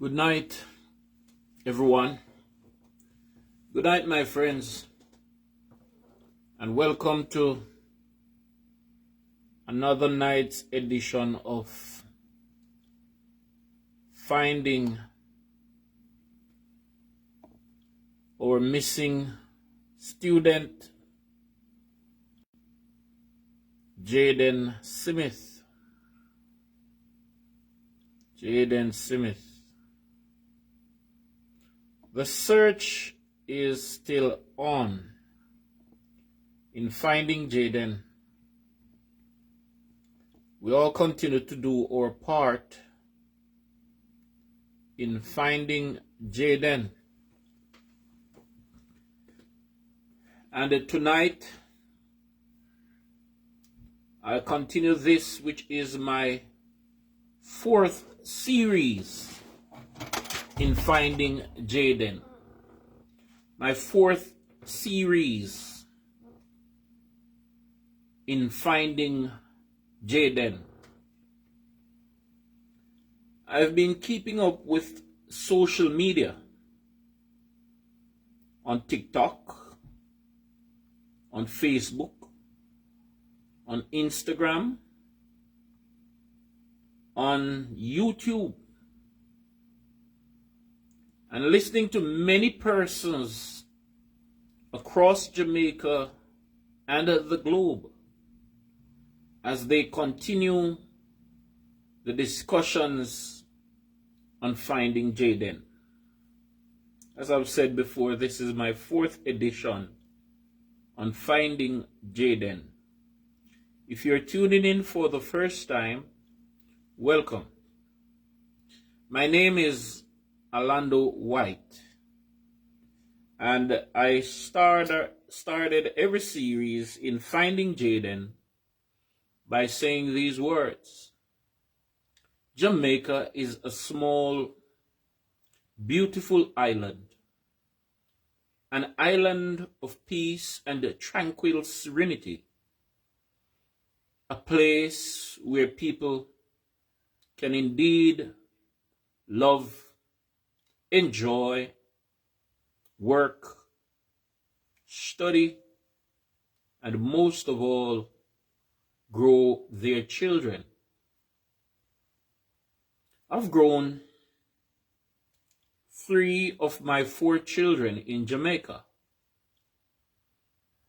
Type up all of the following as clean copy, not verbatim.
Good night, everyone. Good night, my friends, and welcome to another night's edition of Finding Our Missing Student, Jaden Smith. Jaden Smith. The search is still on in finding Jaden. We all continue to do our part in finding Jaden. And tonight, I continue this, which is my fourth series in finding Jaden. My fourth series in finding Jaden. I've been keeping up with social media on TikTok, on Facebook, on Instagram, on YouTube, and listening to many persons across Jamaica and the globe as they continue the discussions on finding Jaden. As I've said before, this is my fourth edition on finding Jaden. If you're tuning in for the first time, welcome. My name is Orlando White, and I started every series in finding Jaden by saying these words. Jamaica is a small, beautiful island, an island of peace and tranquil serenity, a place where people can indeed love, enjoy, work, study, and most of all, grow their children. I've grown 3 of my 4 children in Jamaica.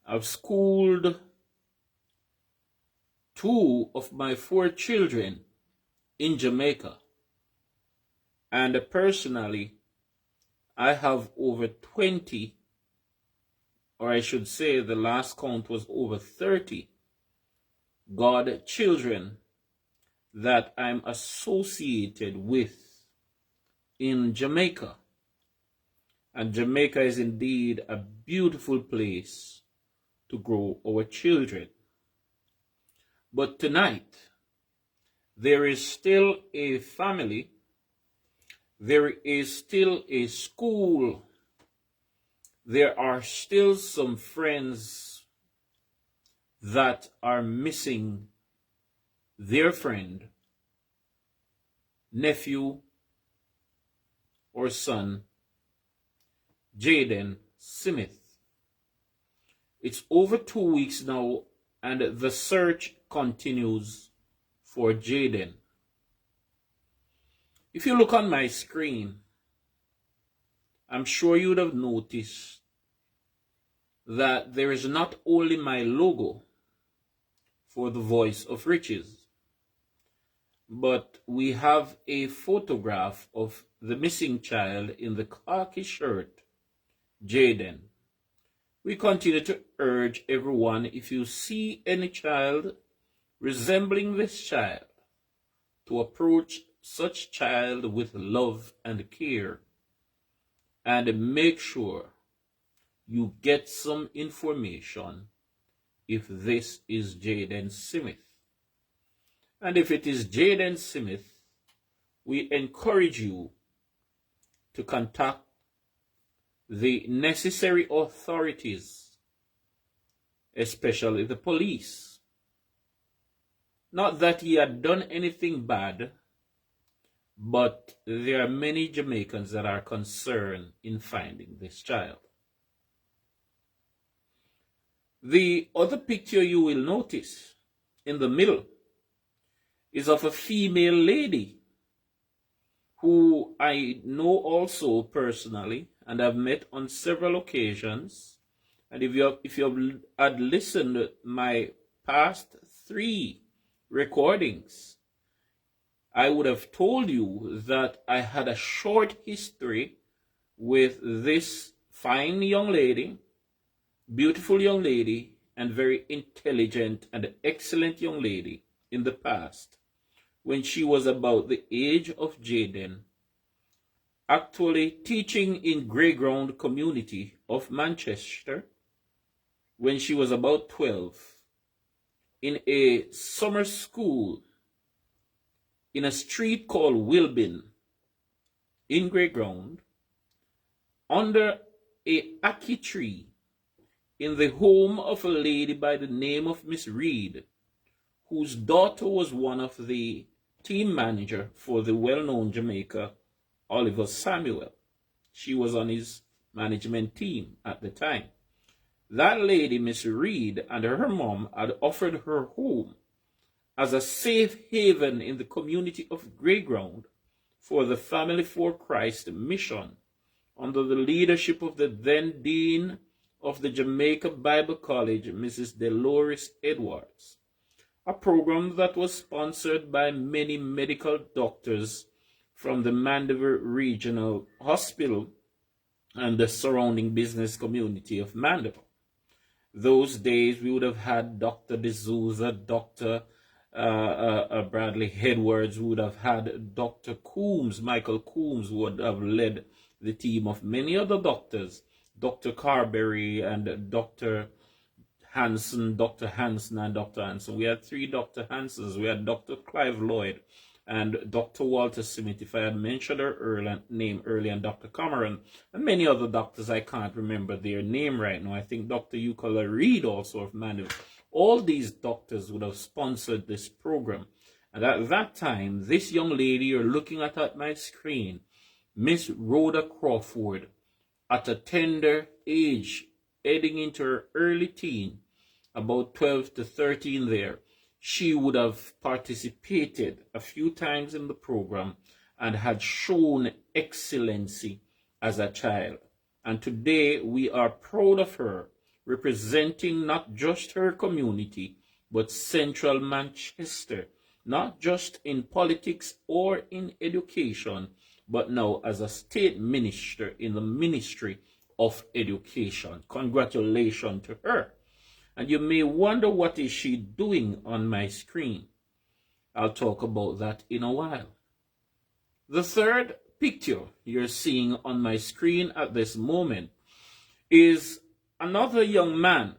I've schooled 2 of my 4 children in Jamaica. And personally, I have over 20, or I should say the last count was over 30, godchildren that I'm associated with in Jamaica. And Jamaica is indeed a beautiful place to grow our children. But tonight, there is still a family, there is still a school, there are still some friends that are missing their friend, nephew, or son, Jaden Smith. It's over 2 weeks now, and the search continues for Jaden. If you look on my screen, I'm sure you would have noticed that there is not only my logo for the Voice of Riches, but we have a photograph of the missing child in the khaki shirt, Jaden. We continue to urge everyone, if you see any child resembling this child, to approach such child with love and care, and make sure you get some information if this is Jaden Smith. And if it is Jaden Smith, we encourage you to contact the necessary authorities, especially the police. Not that he had done anything bad, but there are many Jamaicans that are concerned in finding this child. The other picture you will notice in the middle is of a female lady who I know also personally and have met on several occasions. And if you had listened to my past 3 recordings, I would have told you that I had a short history with this fine young lady, beautiful young lady, and very intelligent and excellent young lady in the past, when she was about the age of Jaden, actually teaching in Greyground community of Manchester, when she was about 12, in a summer school in a street called Wilbin in Greyground, under a ackee tree, in the home of a lady by the name of Miss Reed, whose daughter was one of the team manager for the well-known Jamaica, Oliver Samuel. She was on his management team at the time. That lady, Miss Reed, and her mom had offered her home as a safe haven in the community of Greyground for the Family for Christ mission under the leadership of the then Dean of the Jamaica Bible College, Mrs. Dolores Edwards, a program that was sponsored by many medical doctors from the Mandeville Regional Hospital and the surrounding business community of Mandeville. Those days we would have had Dr. D'Souza, Dr. Bradley Edwards, we would have had Dr. Coombs, Michael Coombs, who would have led the team of many other doctors, Dr. Carberry and Dr. Hansen, Dr. Hansen and Dr. Hansen. We had 3 Dr. Hansens. We had Dr. Clive Lloyd and Dr. Walter Smith, if I had mentioned her name earlier, and Dr. Cameron, and many other doctors. I can't remember their name right now. I think Dr. Euclid Reed also of Mandeville. All these doctors would have sponsored this program. And at that time, this young lady you're looking at my screen, Miss Rhoda Crawford, at a tender age, heading into her early teen, about 12 to 13 there, she would have participated a few times in the program and had shown excellency as a child. And today we are proud of her, representing not just her community, but central Manchester, not just in politics or in education, but now as a state minister in the Ministry of Education. Congratulations to her. And you may wonder, what is she doing on my screen? I'll talk about that in a while. The third picture you're seeing on my screen at this moment is another young man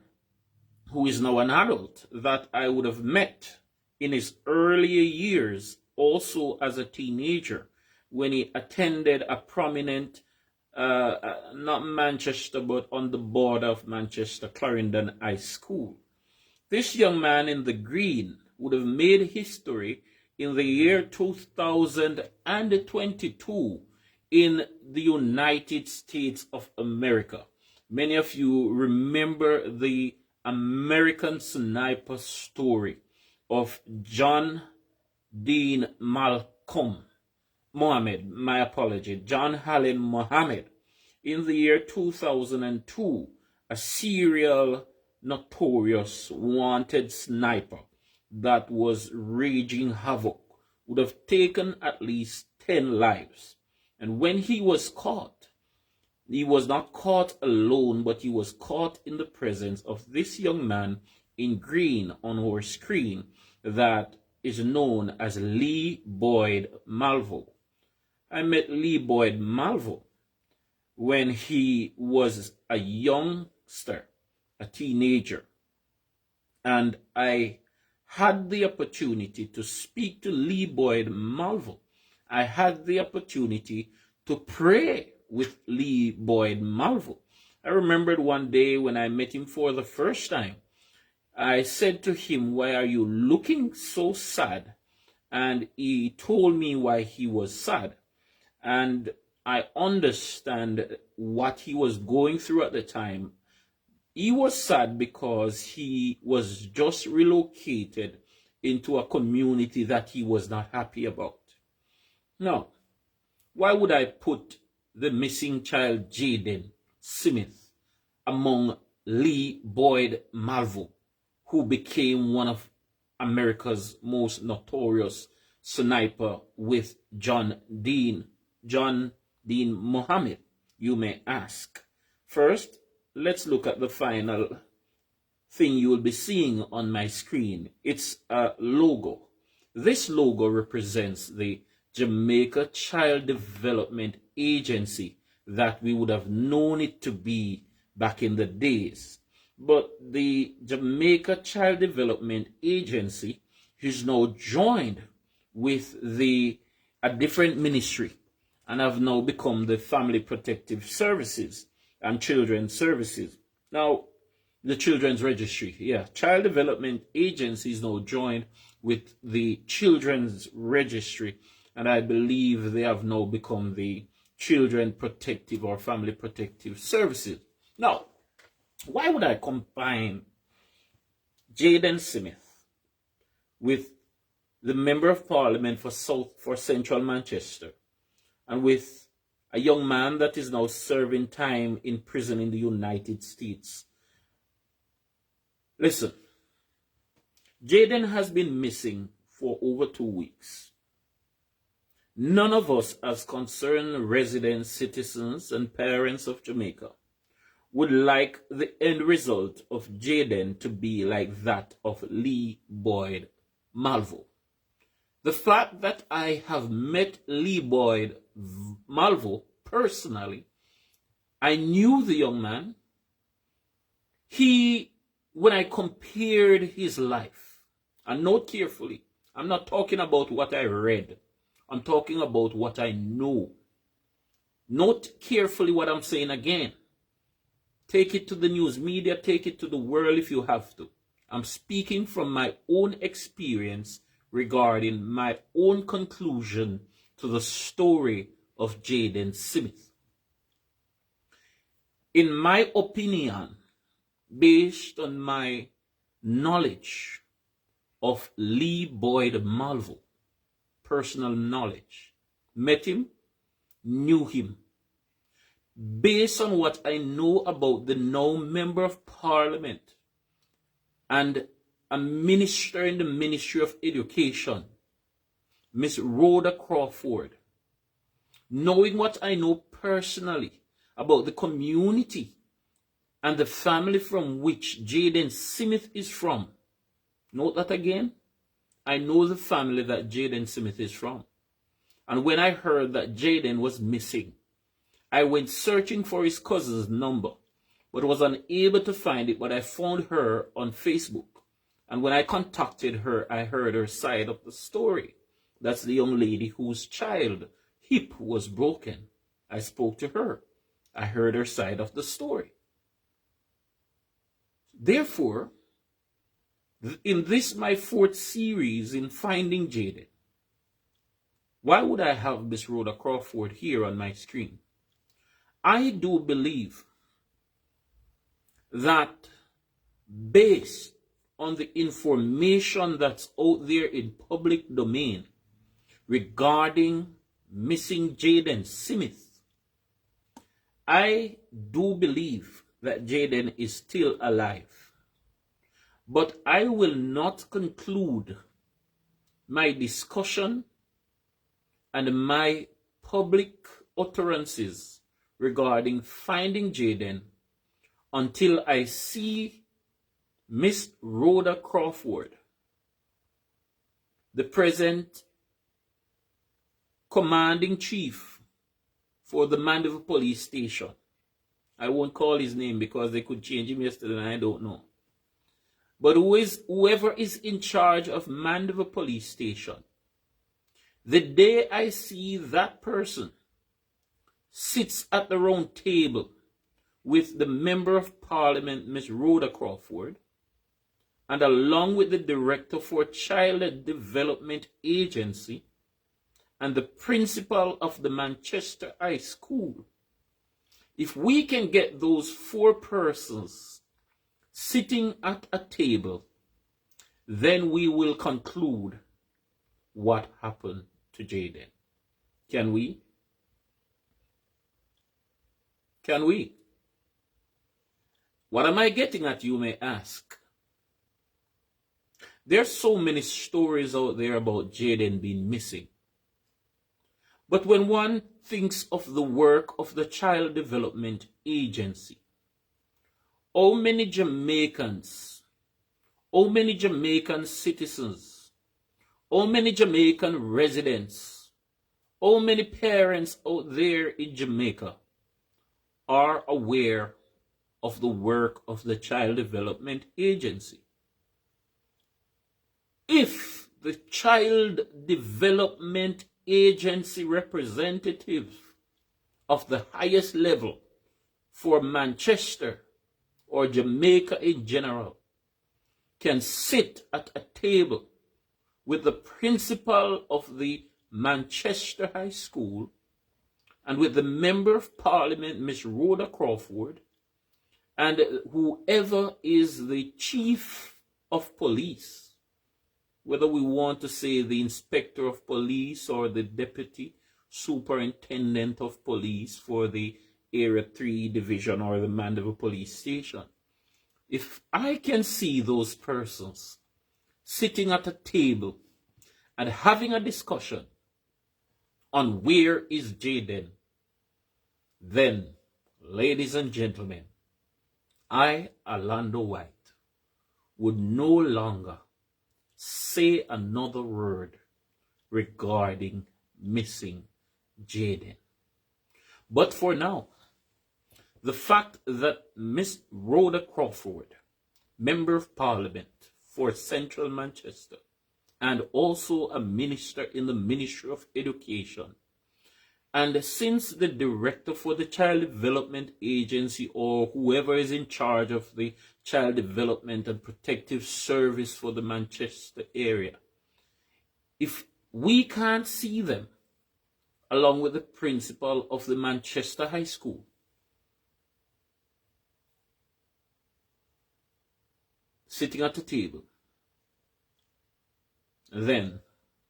who is now an adult that I would have met in his earlier years, also as a teenager, when he attended a prominent, not Manchester, but on the border of Manchester, Clarendon High School. This young man in the green would have made history in the year 2022 in the United States of America. Many of you remember the American Sniper story of John Dean Malcolm Mohammed, my apology, John Allen Mohammed, in the year 2002, a serial, notorious, wanted sniper that was raging havoc, would have taken at least 10 lives. And when he was caught, he was not caught alone, but he was caught in the presence of this young man in green on our screen that is known as Lee Boyd Malvo. I met Lee Boyd Malvo when he was a youngster, a teenager, and I had the opportunity to speak to Lee Boyd Malvo. I had the opportunity to pray with Lee Boyd Malvo. I remembered one day when I met him for the first time, I said to him, "Why are you looking so sad and he told me why he was sad. And I understand what he was going through at the time. He was sad because he was just relocated into a community that he was not happy about. Now, why would I put the missing child Jaden Smith among Lee Boyd Malvo, who became one of America's most notorious sniper with John Dean Mohammed, you may ask? First, let's look at the final thing you will be seeing on my screen. It's a logo. This logo represents the Jamaica Child Development Agency that we would have known it to be back in the days. But the Jamaica Child Development Agency is now joined with a different ministry and have now become the Family Protective Services and Children's Services. Now, the Children's Registry, Child Development Agency is now joined with the Children's Registry, and I believe they have now become the Children Protective or Family Protective Services. Now, why would I combine Jaden Smith with the Member of Parliament for Central Manchester and with a young man that is now serving time in prison in the United States? Listen, Jaden has been missing for over 2 weeks. None of us, as concerned residents, citizens, and parents of Jamaica, would like the end result of Jaden to be like that of Lee Boyd Malvo. The fact that I have met Lee Boyd Malvo personally, I knew the young man. When I compared his life, and note carefully, I'm not talking about what I read. I'm talking about what I know. Note carefully what I'm saying again. Take it to the news media, take it to the world if you have to. I'm speaking from my own experience regarding my own conclusion to the story of Jaden Smith. In my opinion, based on my knowledge of Lee Boyd Malvo, personal knowledge, met him, knew him. Based on what I know about the now Member of Parliament and a minister in the Ministry of Education, Miss Rhoda Crawford, knowing what I know personally about the community and the family from which Jaden Smith is from. Note that again. I know the family that Jaden Smith is from. And when I heard that Jaden was missing, I went searching for his cousin's number, but was unable to find it, but I found her on Facebook. And when I contacted her, I heard her side of the story. That's the young lady whose child hip was broken. I spoke to her. I heard her side of the story. Therefore, in this my 4th series in Finding Jaden, why would I have Miss Rhoda Crawford here on my screen? I do believe that based on the information that's out there in public domain regarding missing Jaden Smith, I do believe that Jaden is still alive. But I will not conclude my discussion and my public utterances regarding finding Jaden until I see Miss Rhoda Crawford, the present commanding chief for the Mandeville police station. I won't call his name because they could change him yesterday and I don't know. But whoever is in charge of Mandeville police station, the day I see that person sits at the round table with the Member of Parliament, Miss Rhoda Crawford, and along with the director for Child Development Agency and the principal of the Manchester High School, if we can get those 4 persons sitting at a table, then we will conclude what happened to Jaden. Can we? Can we? What am I getting at, you may ask? There are so many stories out there about Jaden being missing. But when one thinks of the work of the Child Development Agency, how many Jamaican citizens, how many Jamaican residents, how many parents out there in Jamaica are aware of the work of the Child Development Agency? If the Child Development Agency representative of the highest level for Manchester or Jamaica in general can sit at a table with the principal of the Manchester High School and with the Member of Parliament, Miss Rhoda Crawford, and whoever is the Chief of Police, whether we want to say the Inspector of Police or the Deputy Superintendent of Police for the Area 3 Division or the Mandeville Police Station. If I can see those persons sitting at a table and having a discussion on where is Jaden, then, ladies and gentlemen, I, Orlando White, would no longer say another word regarding missing Jaden. But for now, the fact that Miss Rhoda Crawford, Member of Parliament for Central Manchester, and also a minister in the Ministry of Education, and since the director for the Child Development Agency or whoever is in charge of the Child Development and Protective Service for the Manchester area, if we can't see them along with the principal of the Manchester High School, sitting at the table, then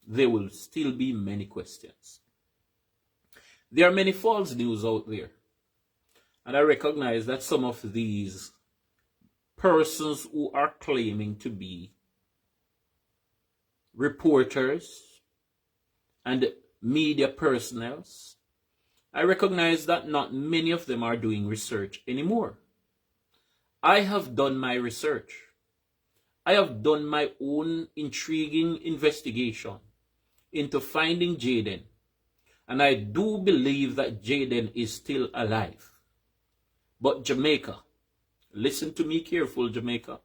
there will still be many questions. There are many false news out there, and I recognize that some of these persons who are claiming to be reporters and media personnel, I recognize that not many of them are doing research anymore. I have done my research. I have done my own intriguing investigation into finding Jaden, and I do believe that Jaden is still alive. But Jamaica, listen to me careful, Jamaica.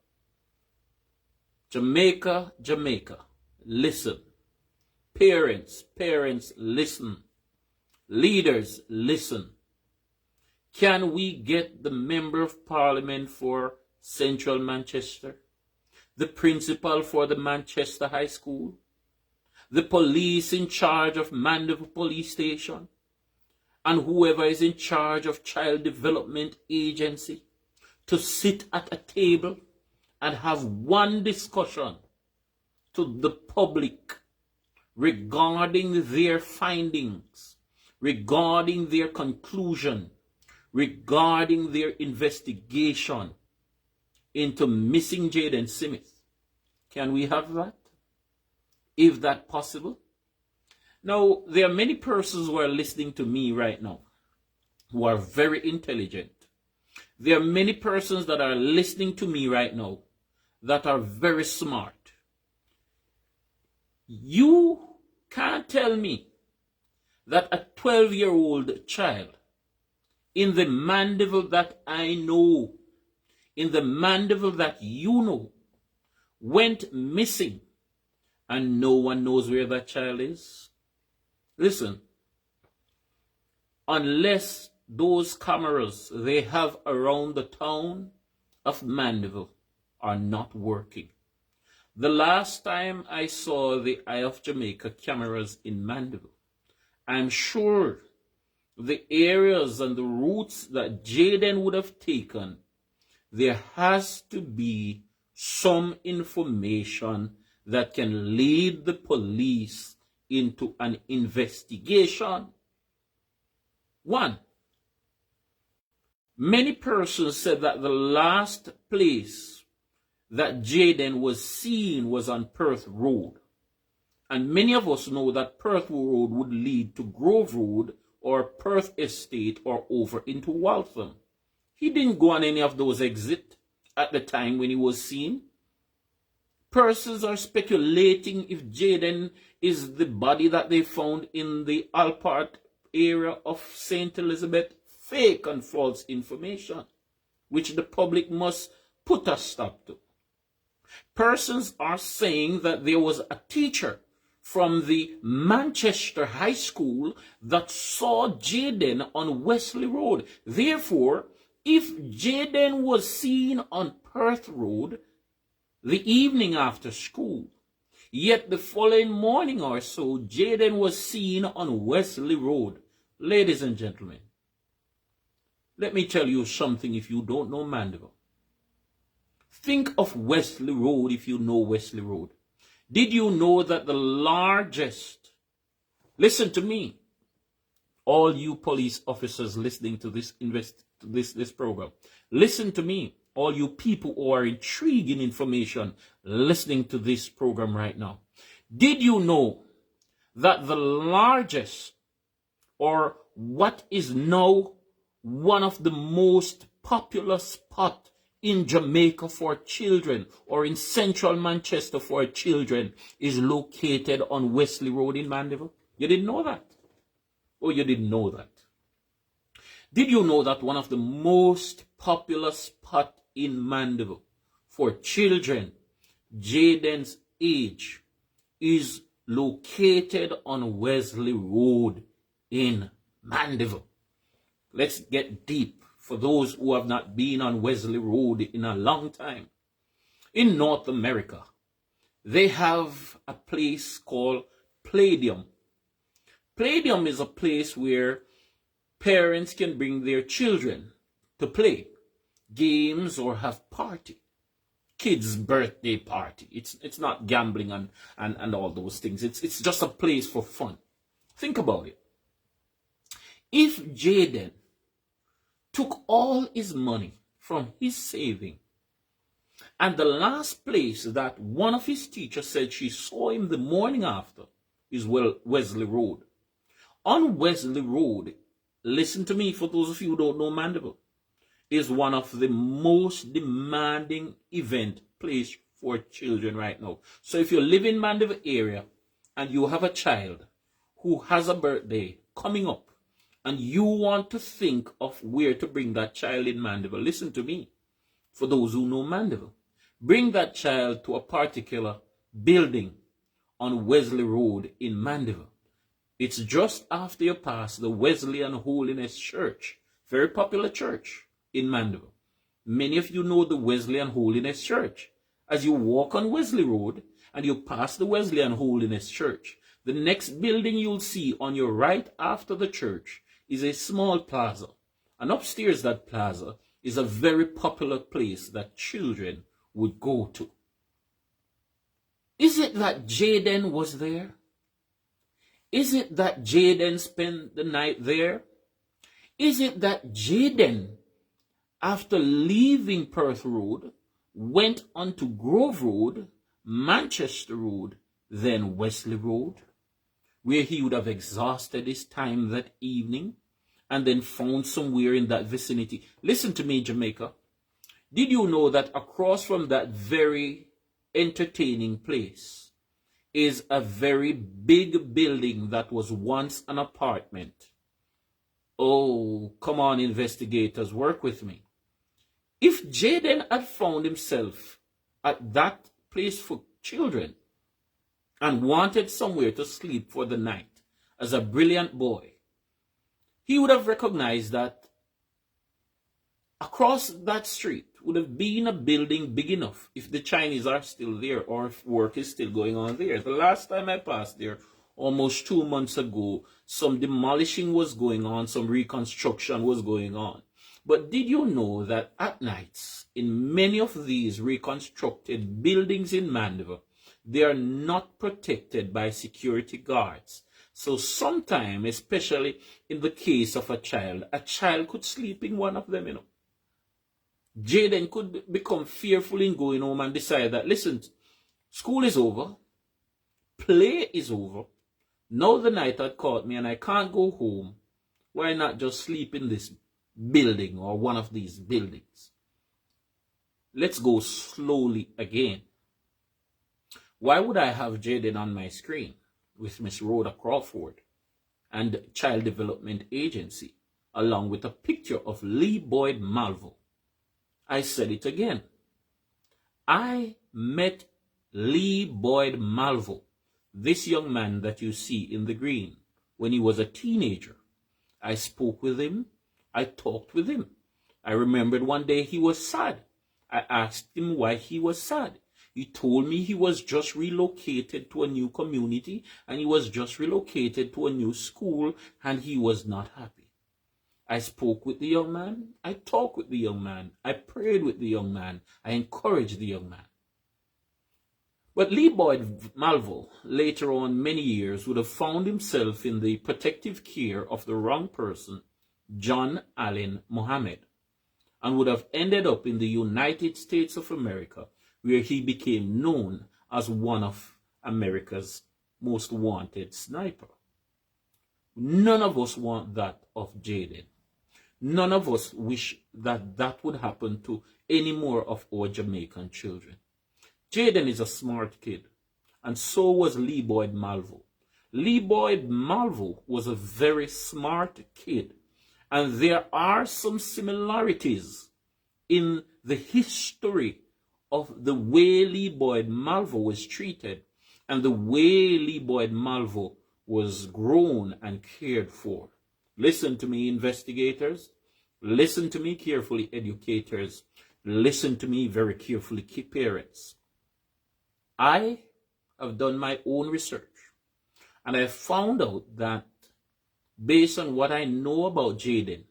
Jamaica, listen. Parents, listen. Leaders, listen. Can we get the Member of Parliament for Central Manchester, the principal for the Manchester High School, the police in charge of Mandeville Police Station, and whoever is in charge of Child Development Agency to sit at a table and have one discussion to the public regarding their findings, regarding their conclusion, regarding their investigation into missing Jaden Smith? Can we have that? If that possible? Now, there are many persons who are listening to me right now who are very intelligent. There are many persons that are listening to me right now that are very smart. You can't tell me that a 12-year-old child in the Mandeville that I know, in the Mandeville that you know, went missing and no one knows where that child is. Listen, unless those cameras they have around the town of Mandeville are not working, The last time I saw the Eye of Jamaica cameras in Mandeville, I'm sure the areas and the routes that Jaden would have taken, there has to be some information that can lead the police into an investigation. One, many persons said that the last place that Jaden was seen was on Perth Road. And many of us know that Perth Road would lead to Grove Road or Perth Estate or over into Waltham. He didn't go on any of those exits at the time when he was seen. Persons are speculating if Jaden is the body that they found in the Alpart area of St. Elizabeth. Fake and false information, which the public must put a stop to. Persons are saying that there was a teacher from the Manchester High School that saw Jaden on Wesley Road. Therefore, if Jaden was seen on Perth Road the evening after school, yet the following morning or so, Jaden was seen on Wesley Road. Ladies and gentlemen, let me tell you something if you don't know Mandeville. Think of Wesley Road if you know Wesley Road. Did you know that the largest, listen to me, all you police officers listening to this program, listen to me, all you people who are intrigued in information listening to this program right now. Did you know that the largest, or what is now one of the most popular spots in Jamaica for children, or in central Manchester for children, is located on Wesley Road in Mandeville? You didn't know that? Or you didn't know that? Did you know that one of the most popular spots in Mandeville for children Jaden's age is located on Wesley Road in Mandeville? Let's get deep for those who have not been on Wesley Road in a long time. In North America, they have a place called Palladium. Palladium is a place where parents can bring their children to play games or have party. Kids' birthday party. It's not gambling and all those things. It's just a place for fun. Think about it. If Jaden took all his money from his saving, and the last place that one of his teachers said she saw him the morning after is Wesley Road. On Wesley Road, listen to me for those of you who don't know Mandeville, is one of the most demanding event place for children right now. So if you live in Mandeville area and you have a child who has a birthday coming up, and you want to think of where to bring that child in Mandeville, listen to me. For those who know Mandeville, bring that child to a particular building on Wesley Road in Mandeville. It's just after you pass the Wesleyan Holiness Church, very popular church in Mandeville. Many of you know the Wesleyan Holiness Church. As you walk on Wesley Road and you pass the Wesleyan Holiness Church, the next building you'll see on your right after the church is a small plaza. And upstairs that plaza is a very popular place that children would go to. Is it that Jaden was there? Is it that Jaden spent the night there? Is it that Jaden, after leaving Perth Road, went onto Grove Road, Manchester Road, then Wesley Road, where he would have exhausted his time that evening and then found somewhere in that vicinity? Listen to me, Jamaica. Did you know that across from that very entertaining place is a very big building that was once an apartment? Oh, come on, investigators, work with me. If Jaden had found himself at that place for children and wanted somewhere to sleep for the night as a brilliant boy, he would have recognized that across that street would have been a building big enough if the Chinese are still there or if work is still going on there. The last time I passed there, almost 2 months ago, some demolishing was going on, some reconstruction was going on. But did you know that at nights, in many of these reconstructed buildings in Mandeville, they are not protected by security guards? So sometimes, especially in the case of a child could sleep in one of them, Jaden could become fearful in going home and decide that, listen, school is over, play is over, now the night had caught me and I can't go home. Why not just sleep in this building or one of these buildings? Let's go slowly again. Why would I have Jaden on my screen with Miss Rhoda Crawford and Child Development Agency, along with a picture of Lee Boyd Malvo? I said it again. I met Lee Boyd Malvo, this young man that you see in the green, when he was a teenager. I spoke with him. I talked with him. I remembered one day he was sad. I asked him why he was sad. He told me he was just relocated to a new community and he was just relocated to a new school and he was not happy. I spoke with the young man. I talked with the young man. I prayed with the young man. I encouraged the young man. But Lee Boyd Malvo, later on many years, would have found himself in the protective care of the wrong person, John Allen Mohammed, and would have ended up in the United States of America, where he became known as one of America's most wanted sniper. None of us want that of Jaden. None of us wish that that would happen to any more of our Jamaican children. Jaden is a smart kid, and so was Lee Boyd Malvo. Lee Boyd Malvo was a very smart kid, and there are some similarities in the history of the way Lee Boyd Malvo was treated and the way Lee Boyd Malvo was grown and cared for. Listen to me, investigators. Listen to me carefully, educators. Listen to me very carefully, parents. I have done my own research, and I found out that based on what I know about Jaden,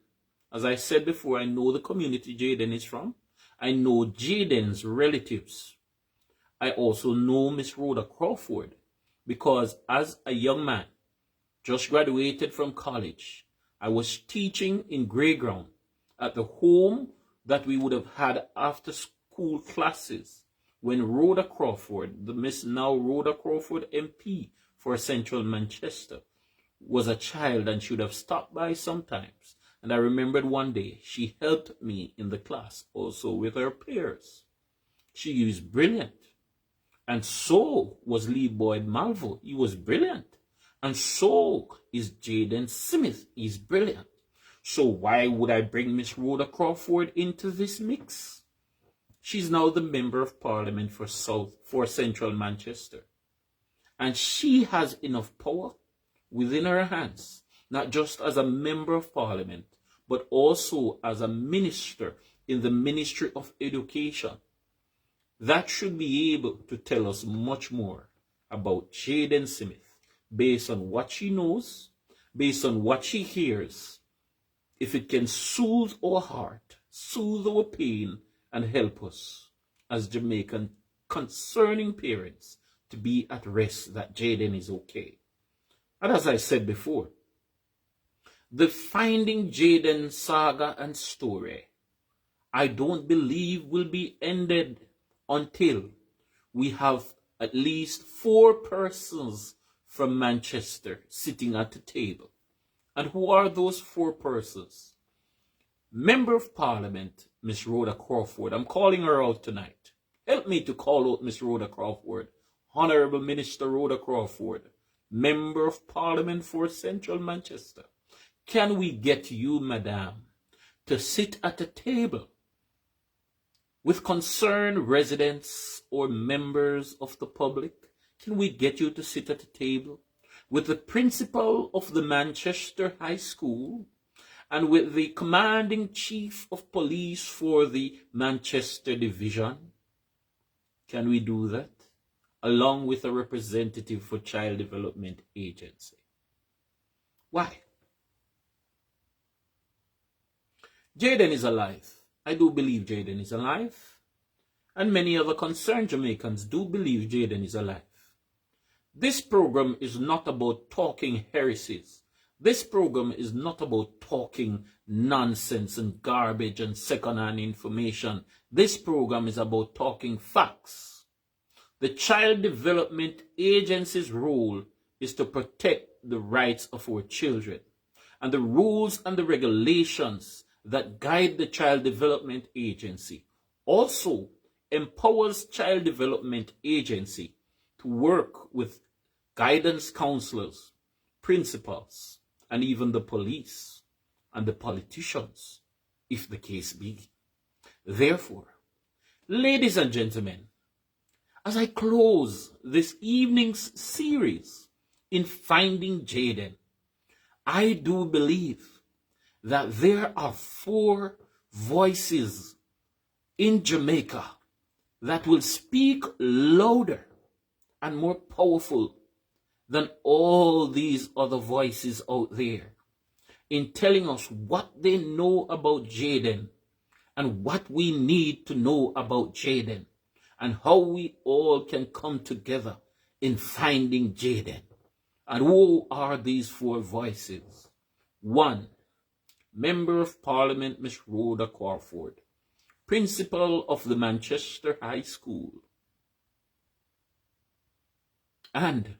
as I said before, I know the community Jaden is from. I know Jaden's relatives. I also know Miss Rhoda Crawford, because as a young man, just graduated from college, I was teaching in Greyground at the home that we would have had after school classes when Rhoda Crawford, the Miss now Rhoda Crawford MP for Central Manchester, was a child and she would have stopped by sometimes. And I remembered one day she helped me in the class also with her peers. She was brilliant. And so was Lee Boyd Malvo. He was brilliant. And so is Jaden Smith. He's brilliant. So why would I bring Miss Rhoda Crawford into this mix? She's now the Member of Parliament for Central Manchester. And she has enough power within her hands, not just as a Member of Parliament, but also as a minister in the Ministry of Education. That should be able to tell us much more about Jaden Smith, based on what she knows, based on what she hears. If it can soothe our heart, soothe our pain, and help us as Jamaican concerning parents to be at rest that Jaden is okay. And as I said before, the Finding Jaden saga and story, I don't believe will be ended until we have at least 4 persons from Manchester sitting at the table. And who are those 4 persons? Member of Parliament, Miss Rhoda Crawford. I'm calling her out tonight. Help me to call out Miss Rhoda Crawford. Honorable Minister Rhoda Crawford, Member of Parliament for Central Manchester. Can we get you, Madame, to sit at a table with concerned residents or members of the public? Can we get you to sit at a table with the principal of the Manchester High School and with the commanding chief of police for the Manchester division? Can we do that? Along with a representative for Child Development Agency. Why? Jaden is alive. I do believe Jaden is alive. And many other concerned Jamaicans do believe Jaden is alive. This program is not about talking heresies. This program is not about talking nonsense and garbage and second-hand information. This program is about talking facts. The Child Development Agency's role is to protect the rights of our children. And the rules and the regulations that guide the Child Development Agency also empowers Child Development Agency to work with guidance counselors, principals, and even the police and the politicians, if the case be. Therefore, ladies and gentlemen, as I close this evening's series in Finding Jaden, I do believe that there are 4 voices in Jamaica that will speak louder and more powerful than all these other voices out there in telling us what they know about Jaden and what we need to know about Jaden and how we all can come together in finding Jaden. And who are these 4 voices? 1, Member of Parliament Miss Rhoda Crawford, Principal of the Manchester High School, and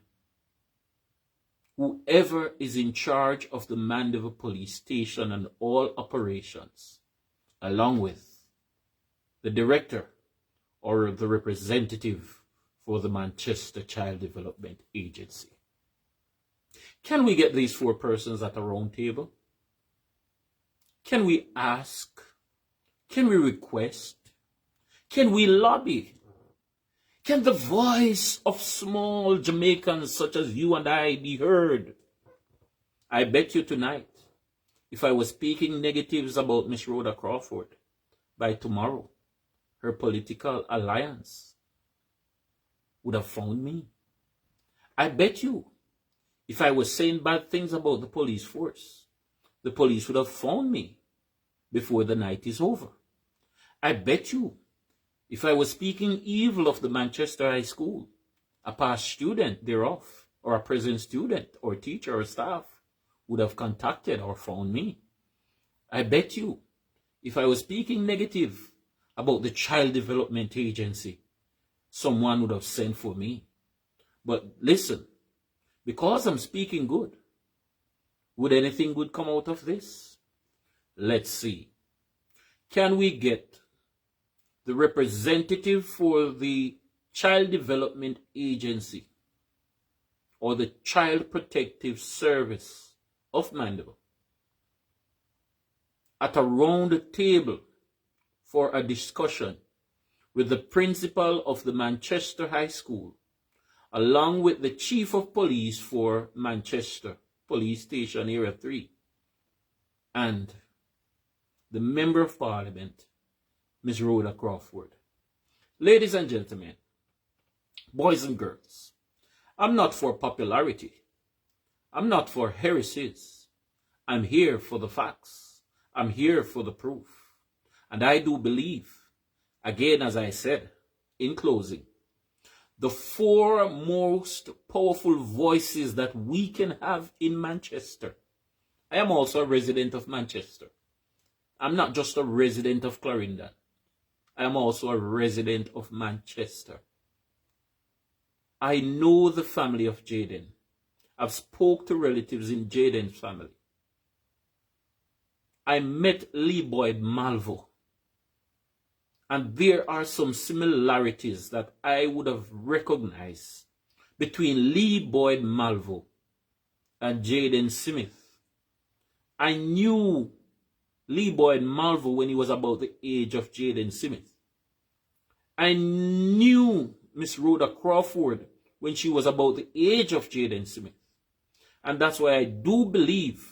whoever is in charge of the Mandeville Police Station and all operations, along with the director or the representative for the Manchester Child Development Agency. Can we get these 4 persons at a round table? Can we ask? Can we request? Can we lobby? Can the voice of small Jamaicans such as you and I be heard? I bet you tonight, if I was speaking negatives about Miss Rhoda Crawford, by tomorrow, her political alliance would have found me. I bet you, if I was saying bad things about the police force, the police would have found me before the night is over. I bet you, if I was speaking evil of the Manchester High School, a past student thereof, or a present student, or teacher, or staff, would have contacted or found me. I bet you, if I was speaking negative about the Child Development Agency, someone would have sent for me. But listen, because I'm speaking good, would anything good come out of this? Let's see. Can we get the representative for the Child Development Agency or the Child Protective Service of Mandeville at a round table for a discussion with the principal of the Manchester High School, along with the chief of police for Manchester Police Station Area 3 and the Member of Parliament, Ms. Rhoda Crawford. Ladies and gentlemen, boys and girls, I'm not for popularity. I'm not for heresies. I'm here for the facts. I'm here for the proof. And I do believe, again, as I said, in closing, the 4 most powerful voices that we can have in Manchester. I am also a resident of Manchester. I'm not just a resident of Clarendon. I am also a resident of Manchester. I know the family of Jaden. I've spoke to relatives in Jaden's family. I met Lee Boyd Malvo. And there are some similarities that I would have recognized between Lee Boyd Malvo and Jaden Smith. I knew Lee Boyd Malvo when he was about the age of Jaden Smith. I knew Miss Rhoda Crawford when she was about the age of Jaden Smith. And that's why I do believe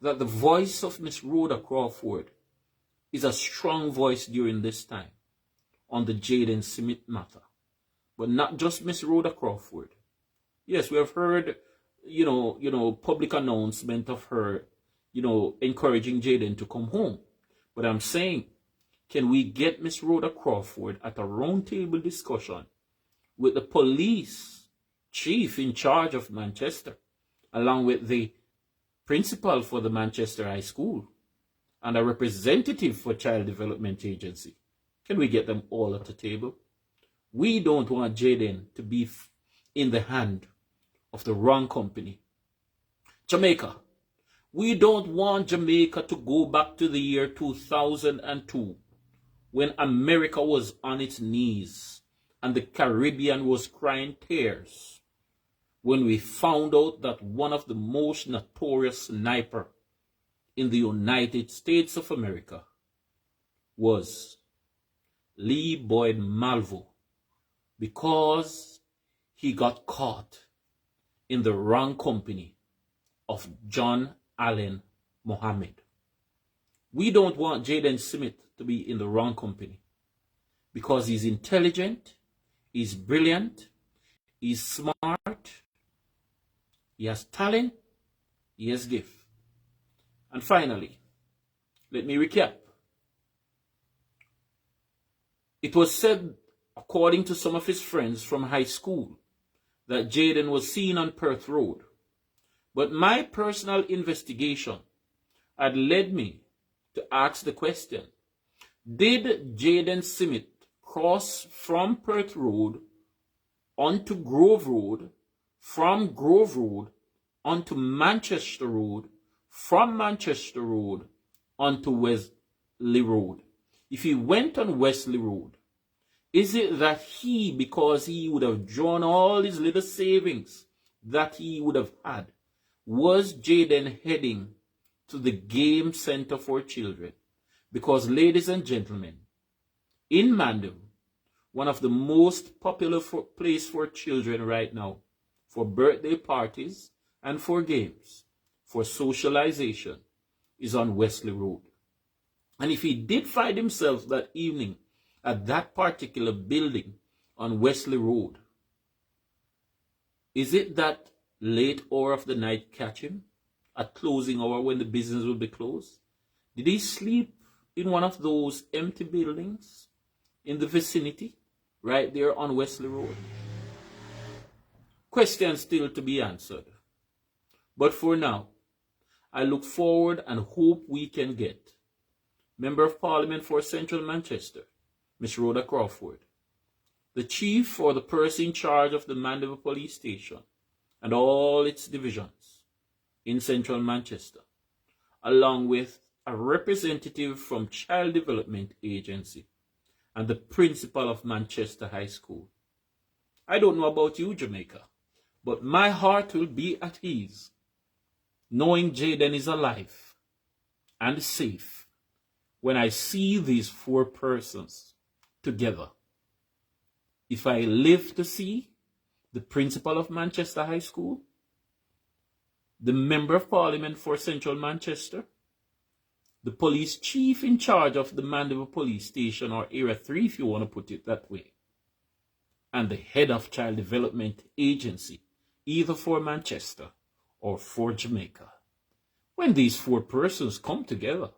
that the voice of Miss Rhoda Crawford is a strong voice during this time on the Jaden Smith matter. But not just Miss Rhoda Crawford. Yes, we have heard, public announcement of her, encouraging Jaden to come home. But I'm saying, can we get Miss Rhoda Crawford at a roundtable discussion with the police chief in charge of Manchester, along with the principal for the Manchester High School and a representative for Child Development Agency? Can we get them all at the table? We don't want Jaden to be in the hand of the wrong company. Jamaica. We don't want Jamaica to go back to the year 2002 when America was on its knees and the Caribbean was crying tears when we found out that one of the most notorious snipers in the United States of America was Lee Boyd Malvo, because he got caught in the wrong company of John Allen Mohammed. We don't want Jaden Smith to be in the wrong company because he's intelligent, he's brilliant, he's smart, he has talent, he has gift. And finally, let me recap. It was said, according to some of his friends from high school, that Jaden was seen on Perth Road. But my personal investigation had led me to ask the question, did Jaden Smith cross from Perth Road onto Grove Road, from Grove Road onto Manchester Road, from Manchester Road onto Wesley Road? If he went on Wesley Road, is it that he, because he would have drawn all his little savings that he would have had, was Jaden heading to the game center for children? Because, ladies and gentlemen, in Mandem, one of the most popular place for children right now, for birthday parties and for games, for socialization, is on Wesley Road. And if he did find himself that evening at that particular building on Wesley Road, is it that late hour of the night catch him at closing hour when the business will be closed? Did he sleep in one of those empty buildings in the vicinity right there on Wesley Road? Questions still to be answered. But for now, I look forward and hope we can get Member of Parliament for Central Manchester, Miss Rhoda Crawford, the chief or the person in charge of the Mandeville Police Station and all its divisions in Central Manchester, along with a representative from Child Development Agency and the principal of Manchester High School. I don't know about you, Jamaica, but my heart will be at ease knowing Jaden is alive and safe when I see these four persons together. If I live to see the principal of Manchester High School, the Member of Parliament for Central Manchester, the police chief in charge of the Mandeville Police Station, or Area 3 if you want to put it that way, and the head of Child Development Agency, either for Manchester or for Jamaica. When these four persons come together,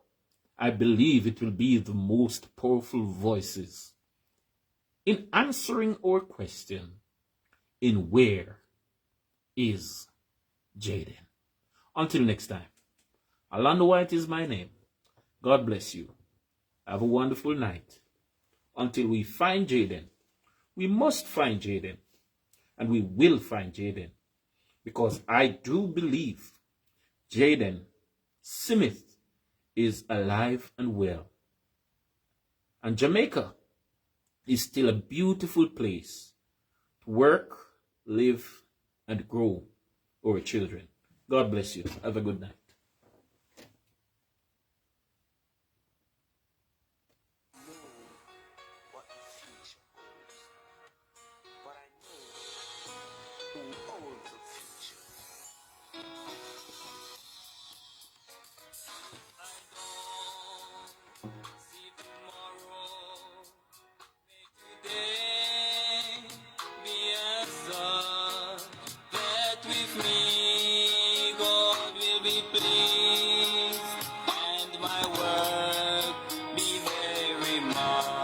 I believe it will be the most powerful voices in answering our question, in where is Jaden? Until next time, Orlando White is my name. God bless you. Have a wonderful night. Until we find Jaden, we must find Jaden, and we will find Jaden, because I do believe Jaden Smith is alive and well. And Jamaica is still a beautiful place to work, live, and grow our children. God bless you. Have a good night. Who owns the future? my